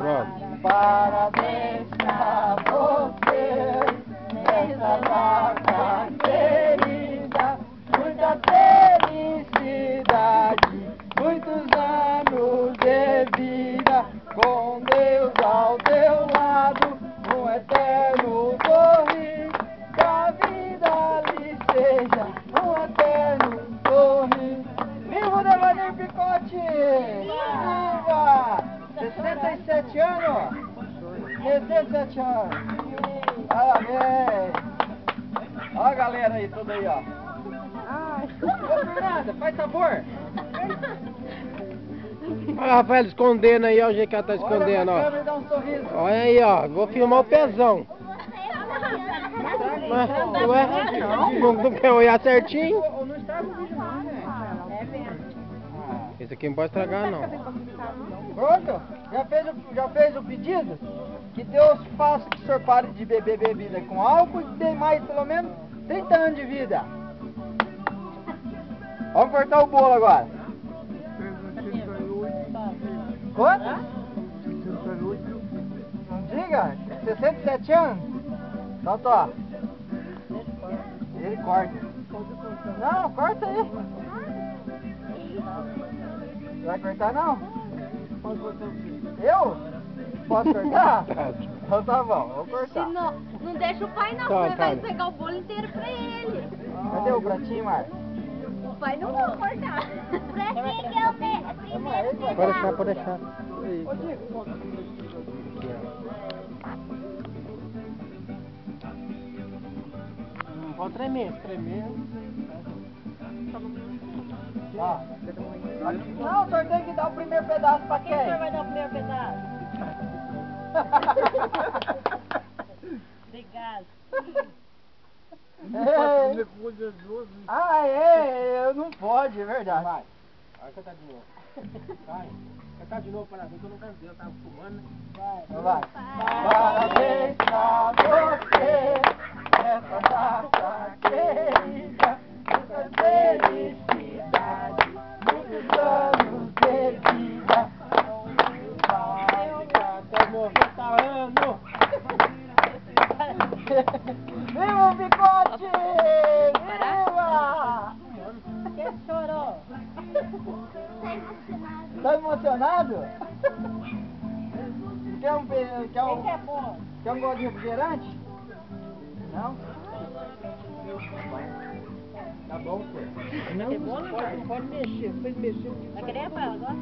Pronto. Parabéns pra você, nessa data querida, muita felicidade, muitos anos de vida, com Deus ao teu lado, um eterno sorrir, que a vida lhe seja um eterno sorrir. Viva o Devanir Picote! Viva! 67 anos! 67 anos! Parabéns! Olha a galera aí, tudo aí, ó. Ô, Fernanda, faz sabor! Olha a Rafael escondendo aí, olha o jeito que ela tá escondendo, Olha ó. pra câmera e dá um sorriso. Olha aí, ó. Vou filmar o pezão. Mas, ué, não quer olhar certinho? Ou não estraga o vídeo não, gente. Esse aqui não pode estragar, não. Pronto? Já fez o pedido? Que Deus faça que o senhor pare de beber bebida com álcool e dê mais pelo menos 30 anos de vida. Vamos cortar o bolo agora. Quanto? Não diga? 67 anos? Então tô. Ele corta. Não, corta aí. Vai cortar não? Posso cortar o quê? Eu? Posso cortar? Então tá bom, vou cortar. Se não deixa o pai não, Tá, porque vai tá. pegar o bolo inteiro pra ele. Cadê o pratinho, Marcos? O pai não vai cortar. Pra que que eu primeiro Pode deixar, pode deixar. Ô, Dico, Não pode tremer, ó. Não, o senhor tem que dar o primeiro pedaço pra quem? Quem vai dar o primeiro pedaço? Obrigado. Eu não pode, é verdade. Vai cantar de novo. Vai. Cantar de novo para mim, que eu não cantei, eu tava fumando. Então vai. Parabéns pra você, nessa data querida, muita felicidade, muitos anos de vida. Até 90 anos. Viva o Picote! Viva! Quem chorou? Tá emocionado? Quer um Esse é bom. quer um gole de refrigerante? Não? Tá bom, pô. Não, é bom, não Pode mexer, fez mexer. vai querer, pai, agora?